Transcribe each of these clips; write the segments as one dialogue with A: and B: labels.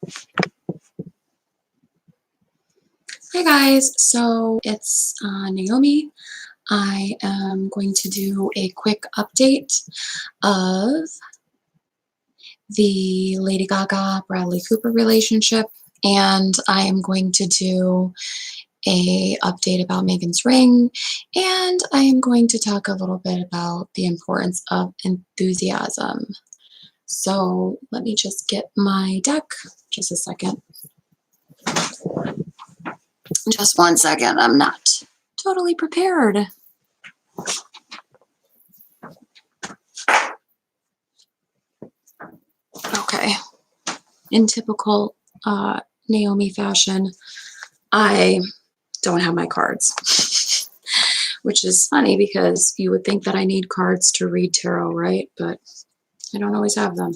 A: Hi guys, so it's Naomi. I am going to do a quick update of the Lady Gaga Bradley Cooper relationship, and I am going to do a update about Meghan's ring, and I am going to talk a little bit about the importance of enthusiasm. So let me just get my deck, just a second. Just one second, I'm not totally prepared. Okay, in typical Naomi fashion, I don't have my cards, which is funny because you would think that I need cards to read tarot, right? But I don't always have them.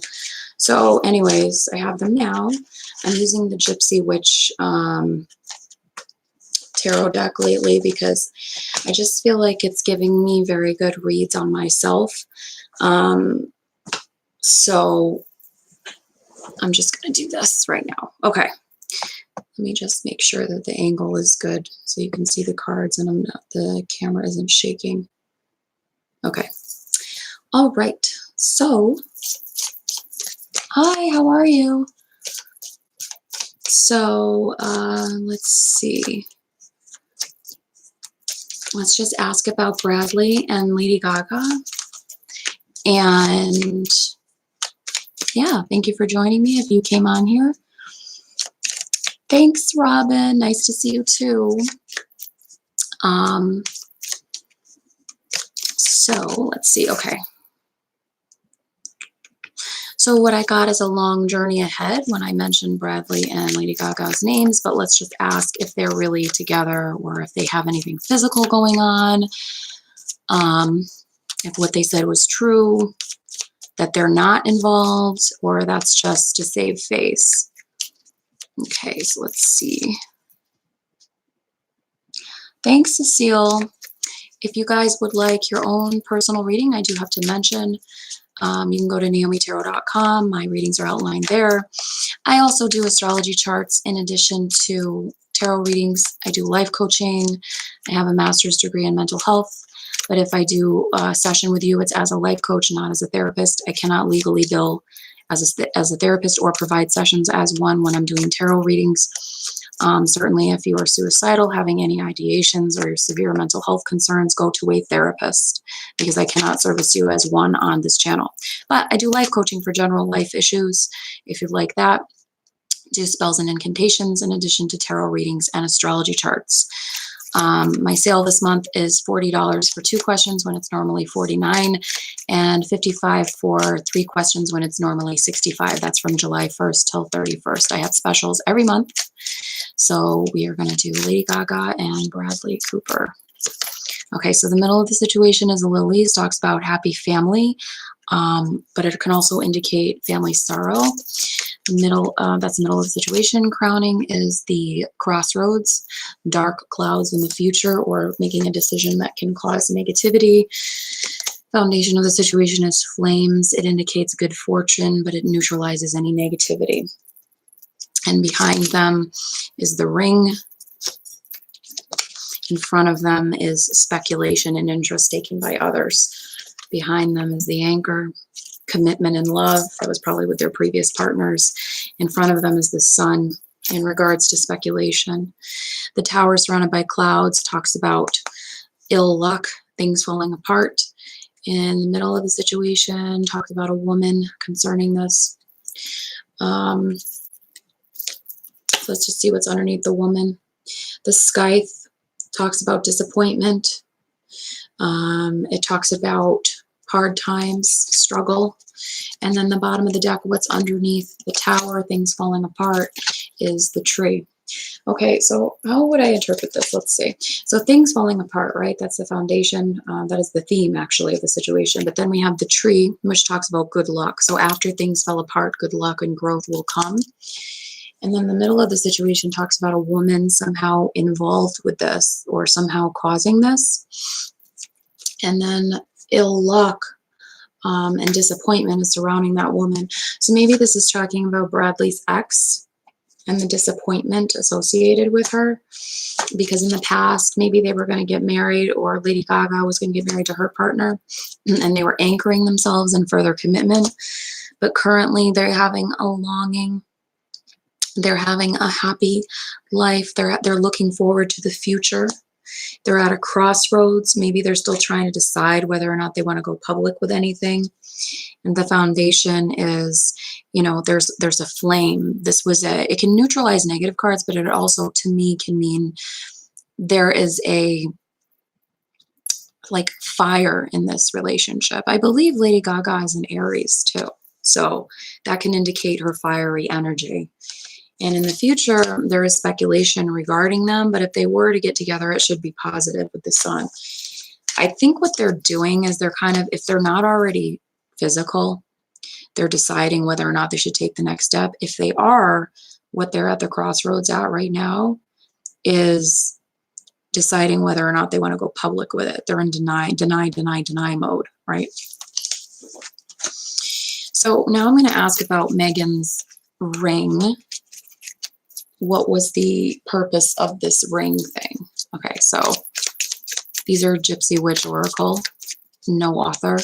A: So anyways, I have them now. I'm using the Gypsy Witch tarot deck lately because I just feel like it's giving me very good reads on myself. So I'm just going to do this right now. Okay. Let me just make sure that the angle is good so you can see the cards and the camera isn't shaking. Okay. All right. So, hi, how are you? So, let's see. Let's just ask about Bradley and Lady Gaga. And yeah, thank you for joining me if you came on here. Thanks, Robin. Nice to see you too. So let's see. Okay. So what I got is a long journey ahead when I mentioned Bradley and Lady Gaga's names, but let's just ask if they're really together or if they have anything physical going on. If what they said was true, that they're not involved, or that's just to save face. Okay, so let's see. Thanks, Cecile. If you guys would like your own personal reading, I do have to mention, you can go to naomitarot.com. My readings are outlined there. I also do astrology charts in addition to tarot readings. I do life coaching. I have a master's degree in mental health. But if I do a session with you, it's as a life coach, not as a therapist. I cannot legally bill as a therapist or provide sessions as one when I'm doing tarot readings. Certainly, if you are suicidal, having any ideations or severe mental health concerns, go to a therapist because I cannot service you as one on this channel. But I do life coaching for general life issues if you'd like that. Do spells and incantations in addition to tarot readings and astrology charts. My sale this month is $40 for 2 questions when it's normally $49, and $55 for 3 questions when it's normally $65. That's from July 1st till 31st. I have specials every month. So we are going to do Lady Gaga and Bradley Cooper. Okay, so the middle of the situation is a lilies, talks about happy family, but it can also indicate family sorrow. Middle, that's the middle of the situation. Crowning is the crossroads, dark clouds in the future, or making a decision that can cause negativity. Foundation of the situation is flames. It indicates good fortune, but it neutralizes any negativity. And behind them is the ring. In front of them is speculation and interest taken by others. Behind them is the anchor. Commitment and love. That was probably with their previous partners. In front of them is the sun in regards to speculation. The tower surrounded by clouds talks about ill luck, things falling apart. In the middle of the situation, talks about a woman concerning this. So let's just see what's underneath the woman. The scythe talks about disappointment. It talks about hard times, struggle. And then the bottom of the deck, what's underneath the tower, things falling apart, is the tree. Okay, so how would I interpret this? Let's see. So things falling apart, right? That's the foundation. That is the theme, actually, of the situation. But then we have the tree, which talks about good luck. So after things fell apart, good luck and growth will come. And then the middle of the situation talks about a woman somehow involved with this or somehow causing this. And then ill luck and disappointment is surrounding that woman. So maybe this is talking about Bradley's ex and the disappointment associated with her. Because in the past, maybe they were going to get married, or Lady Gaga was going to get married to her partner, and they were anchoring themselves in further commitment. But currently they're having a longing. They're having a happy life. They're looking forward to the future. They're at a crossroads. Maybe they're still trying to decide whether or not they want to go public with anything. And the foundation is, you know, there's a flame. It can neutralize negative cards, but it also, to me, can mean there is a, like, fire in this relationship. I believe Lady Gaga is an Aries too. So that can indicate her fiery energy. And in the future, there is speculation regarding them, but if they were to get together, it should be positive with the sun. I think what they're doing is they're kind of, if they're not already physical, they're deciding whether or not they should take the next step. If they are, what they're at the crossroads at right now is deciding whether or not they want to go public with it. They're in deny mode, right? So now I'm going to ask about Meghan's ring. What was the purpose of this ring thing? Okay, so these are Gypsy Witch Oracle, no author.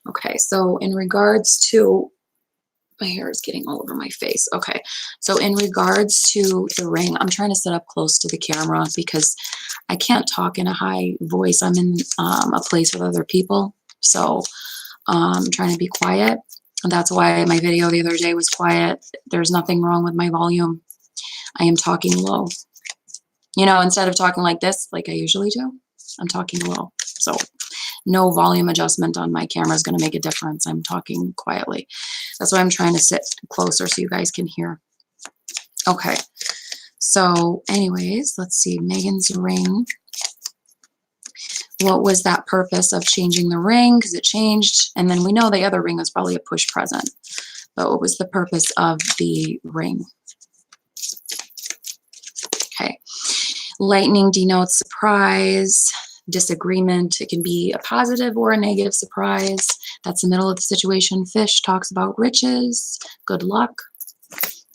A: Okay, so in regards to, my hair is getting all over my face. Okay, so in regards to the ring, I'm trying to sit up close to the camera because I can't talk in a high voice. I'm in a place with other people, so I'm trying to be quiet. And that's why my video the other day was quiet. There's nothing wrong with my volume. I am talking low. You know, instead of talking like this, like I usually do, I'm talking low. So no volume adjustment on my camera is going to make a difference. I'm talking quietly. That's why I'm trying to sit closer so you guys can hear. Okay. So anyways, let's see. Meghan's ring. What was that purpose of changing the ring? Because it changed. And then we know the other ring was probably a push present. But what was the purpose of the ring? Okay. Lightning denotes surprise, disagreement. It can be a positive or a negative surprise. That's the middle of the situation. Fish talks about riches, good luck.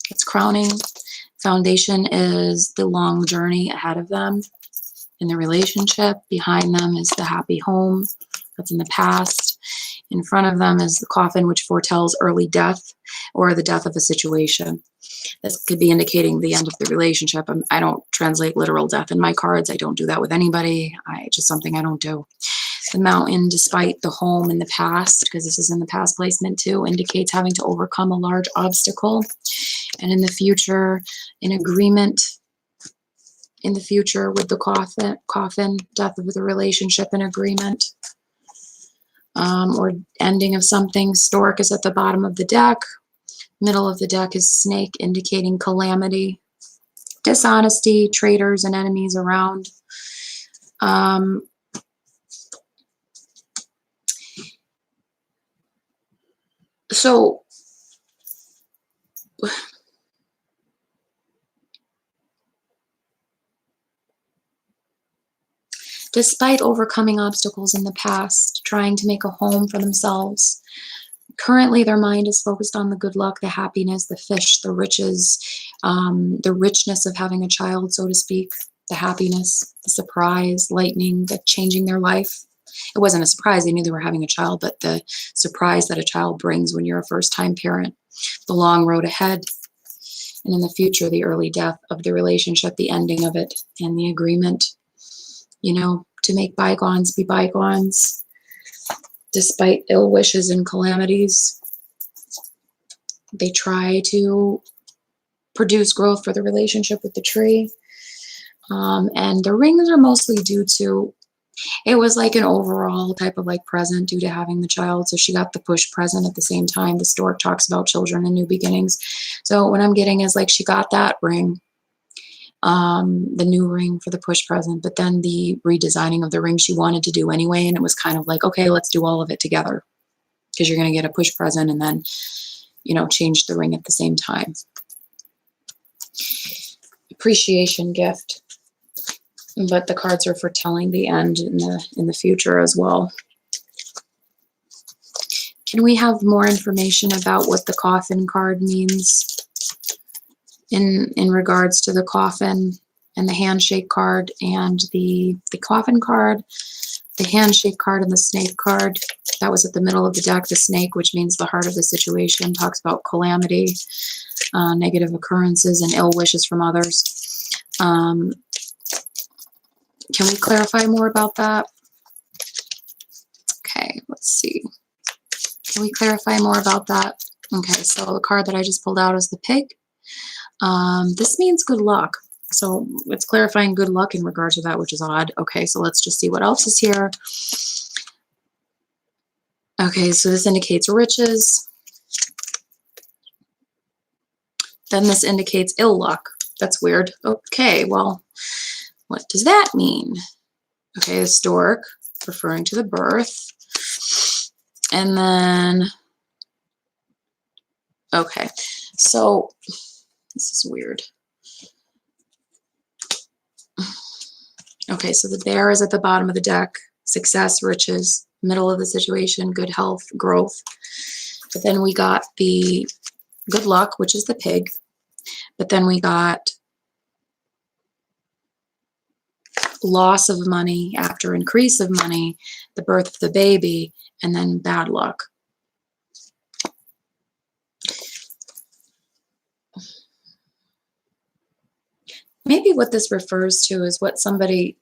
A: It's crowning. Foundation is the long journey ahead of them in the relationship. Behind them is the happy home that's in the past. In front of them is the coffin, which foretells early death or the death of a situation. This could be indicating the end of the relationship. I don't translate literal death in my cards. I don't do that with anybody. Just something I don't do. The mountain, despite the home in the past, because this is in the past placement too, indicates having to overcome a large obstacle. And in the future, an agreement in the future with the coffin, death of the relationship, an agreement. Or ending of something. Stork is at the bottom of the deck. Middle of the deck is snake, indicating calamity, dishonesty, traitors and enemies around. So despite overcoming obstacles in the past, trying to make a home for themselves, currently their mind is focused on the good luck, the happiness, the fish, the riches, the richness of having a child, so to speak, the happiness, the surprise, lightning, the changing their life. It wasn't a surprise. They knew they were having a child, but the surprise that a child brings when you're a first-time parent, the long road ahead, and in the future, the early death of the relationship, the ending of it, and the agreement, you know, to make bygones be bygones, despite ill wishes and calamities. They try to produce growth for the relationship with the tree. And the rings are mostly due to, it was like an overall type of like present due to having the child. So she got the push present at the same time. The stork talks about children and new beginnings. So what I'm getting is like she got that ring, the new ring for the push present, but then the redesigning of the ring she wanted to do anyway. And it was kind of like, okay, let's do all of it together because you're going to get a push present and then, you know, change the ring at the same time. Appreciation gift. But the cards are foretelling the end in the future as well. Can we have more information about what the coffin card means? in regards to the coffin and the handshake card and the coffin card, the handshake card and the snake card. That was at the middle of the deck. The snake, which means the heart of the situation, talks about calamity, negative occurrences, and ill wishes from others. Can we clarify more about that? Okay, let's see. Can we clarify more about that? Okay, so the card that I just pulled out is the pig. This means good luck. So it's clarifying good luck in regards to that, which is odd. Okay, so let's just see what else is here. Okay, so this indicates riches. Then this indicates ill luck. That's weird. Okay, well, what does that mean? Okay, historic, referring to the birth. And then, okay, so this is weird. Okay, so the bear is at the bottom of the deck. Success, riches, middle of the situation, good health, growth. But then we got the good luck, which is the pig. But then we got loss of money after increase of money, the birth of the baby, and then bad luck. Maybe what this refers to is what somebody,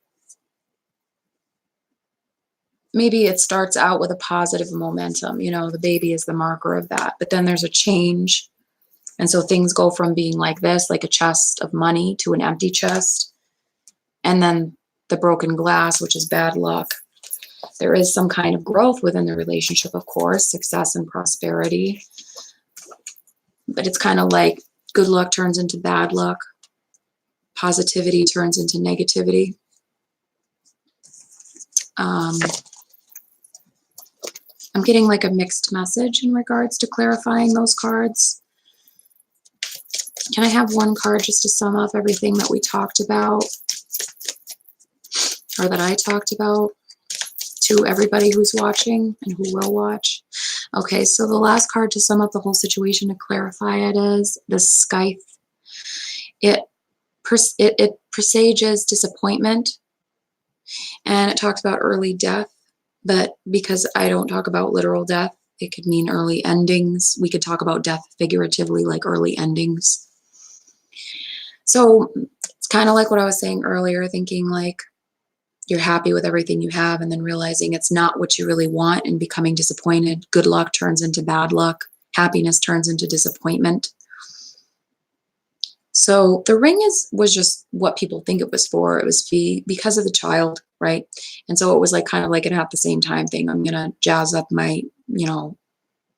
A: maybe it starts out with a positive momentum. You know, the baby is the marker of that. But then there's a change. And so things go from being like this, like a chest of money, to an empty chest. And then the broken glass, which is bad luck. There is some kind of growth within the relationship, of course, success and prosperity. But it's kind of like good luck turns into bad luck. Positivity turns into negativity. I'm getting like a mixed message in regards to clarifying those cards. Can I have one card just to sum up everything that we talked about, or that I talked about, to everybody who's watching and who will watch? Okay, so the last card to sum up the whole situation, to clarify it, is the scythe. It presages disappointment, and it talks about early death. But because I don't talk about literal death, it could mean early endings. We could talk about death figuratively, like early endings. So it's kind of like what I was saying earlier, thinking like you're happy with everything you have and then realizing it's not what you really want and becoming disappointed. Good luck turns into bad luck. Happiness turns into disappointment. So the ring was just what people think it was for. It was because of the child, right? And so it was like kind of like an at the same time thing. I'm going to jazz up my,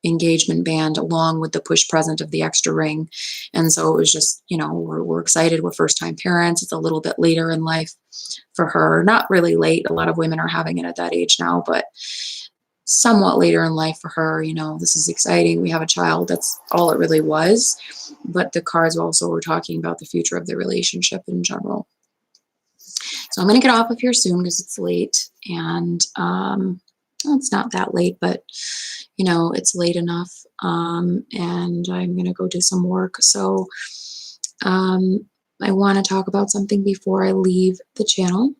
A: engagement band along with the push present of the extra ring. And so it was just, we're excited. We're first time parents. It's a little bit later in life for her. Not really late. A lot of women are having it at that age now, but somewhat later in life for her. This is exciting. We have a child. That's all it really was. But the cards also were talking about the future of the relationship in general. So I'm going to get off of here soon because it's late, and it's not that late, but it's late enough, and I'm going to go do some work. So I want to talk about something before I leave the channel,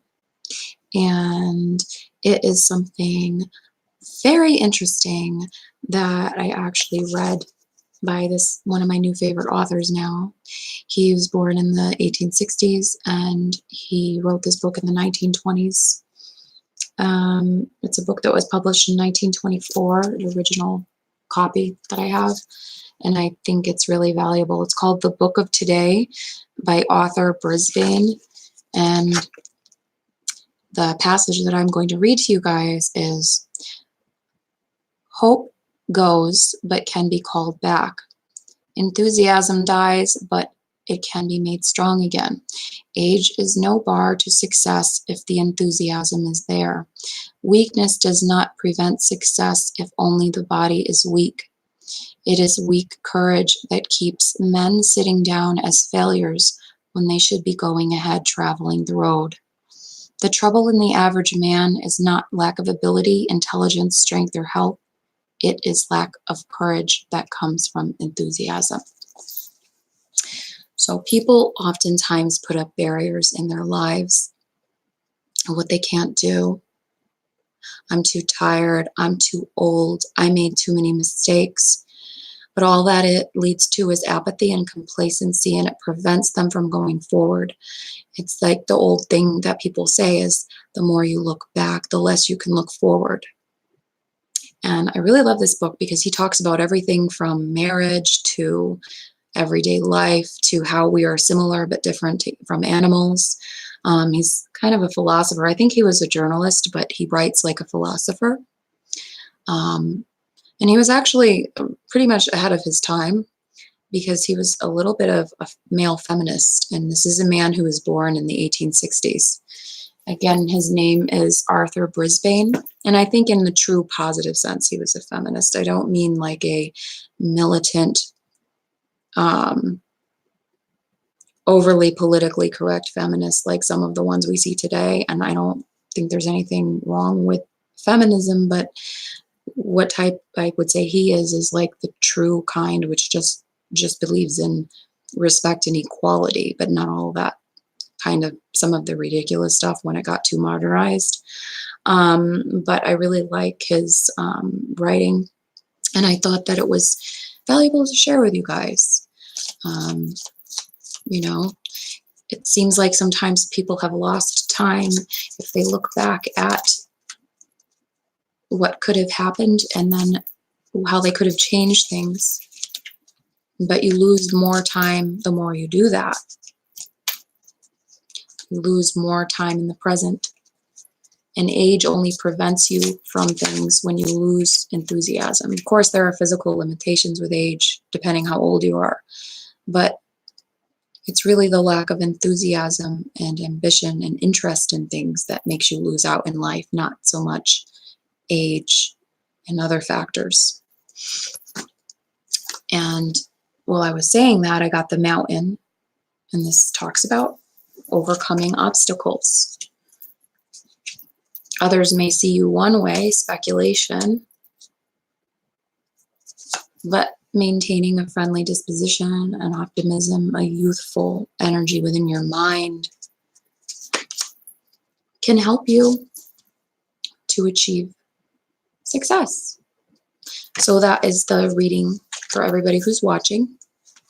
A: and it is something very interesting that I actually read by one of my new favorite authors now. He was born in the 1860s, and he wrote this book in the 1920s. It's a book that was published in 1924, the original copy that I have, and I think it's really valuable. It's called The Book of Today by Arthur Brisbane, and the passage that I'm going to read to you guys is, "Hope goes but can be called back. Enthusiasm dies, but it can be made strong again. Age is no bar to success if the enthusiasm is there. Weakness does not prevent success if only the body is weak. It is weak courage that keeps men sitting down as failures when they should be going ahead traveling the road. The trouble in the average man is not lack of ability, intelligence, strength, or health. It is lack of courage that comes from enthusiasm." So people oftentimes put up barriers in their lives of what they can't do. I'm too tired. I'm too old. I made too many mistakes. But all that it leads to is apathy and complacency, and it prevents them from going forward. It's like the old thing that people say is the more you look back, the less you can look forward. And I really love this book because he talks about everything from marriage to everyday life to how we are similar but different from animals. He's kind of a philosopher. I think he was a journalist, but he writes like a philosopher. And he was actually pretty much ahead of his time because he was a little bit of a male feminist. And this is a man who was born in the 1860s. Again, his name is Arthur Brisbane. And I think in the true positive sense, he was a feminist. I don't mean like a militant, overly politically correct feminist like some of the ones we see today. And I don't think there's anything wrong with feminism, but what type I would say he is like the true kind, which just believes in respect and equality, but not all that kind of some of the ridiculous stuff when it got too modernized. But I really like his writing, and I thought that it was valuable to share with you guys. You know, it seems like sometimes people have lost time if they look back at what could have happened and then how they could have changed things. But you lose more time the more you do that. You lose more time in the present. And age only prevents you from things when you lose enthusiasm. Of course, there are physical limitations with age, depending how old you are. But it's really the lack of enthusiasm and ambition and interest in things that makes you lose out in life, not so much age and other factors. And while I was saying that, I got the Mountain, and this talks about overcoming obstacles. Others may see you one way, speculation, but maintaining a friendly disposition, an optimism, a youthful energy within your mind can help you to achieve success. So that is the reading for everybody who's watching.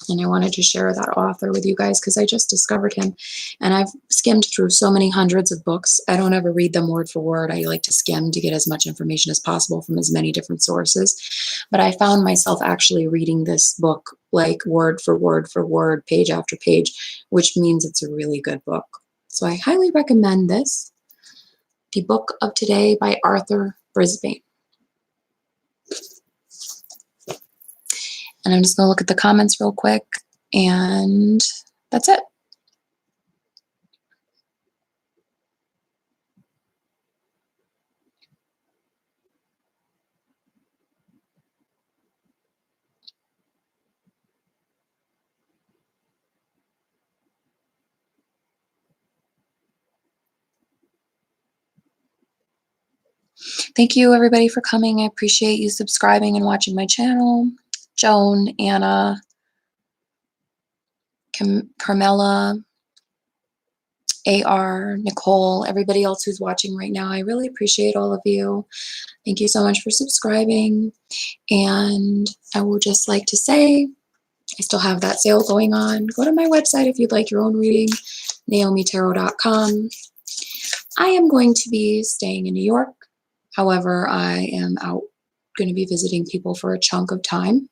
A: And I wanted to share that author with you guys because I just discovered him. And I've skimmed through so many hundreds of books. I don't ever read them word for word. I like to skim to get as much information as possible from as many different sources. But I found myself actually reading this book like word for word, page after page, which means it's a really good book. So I highly recommend this. The Book of Today by Arthur Brisbane. And I'm just going to look at the comments real quick, and that's it. Thank you, everybody, for coming. I appreciate you subscribing and watching my channel. Joan, Anna, Carmela, AR, Nicole, everybody else who's watching right now. I really appreciate all of you. Thank you so much for subscribing. And I would just like to say, I still have that sale going on. Go to my website if you'd like your own reading, naomitarot.com. I am going to be staying in New York. However, I am going to be visiting people for a chunk of time.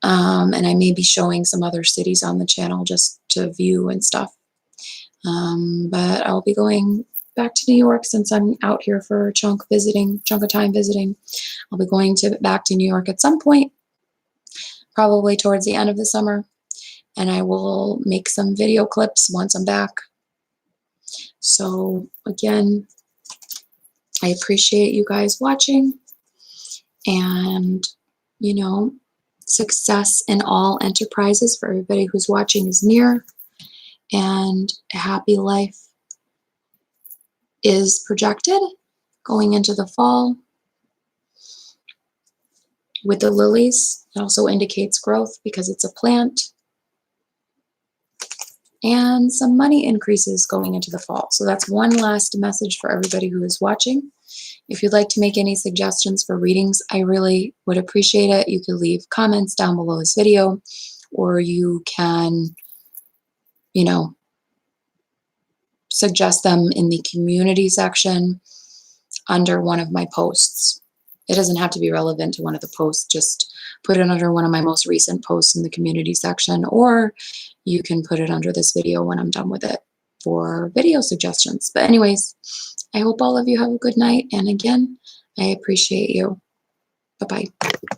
A: And I may be showing some other cities on the channel just to view and stuff. But I'll be going back to New York since I'm out here for a chunk of time visiting. I'll be going back to New York at some point, probably towards the end of the summer. And I will make some video clips once I'm back. So again, I appreciate you guys watching, and, you know, success in all enterprises for everybody who's watching is near, and a happy life is projected going into the fall. With the lilies, it also indicates growth because it's a plant. and some money increases going into the fall. So that's one last message for everybody who is watching. If you'd like to make any suggestions for readings, I really would appreciate it. You could leave comments down below this video, or you can, you know, suggest them in the community section under one of my posts. It doesn't have to be relevant to one of the posts, just put it under one of my most recent posts in the community section, or you can put it under this video when I'm done with it for video suggestions. But anyways, I hope all of you have a good night, and again, I appreciate you. Bye-bye.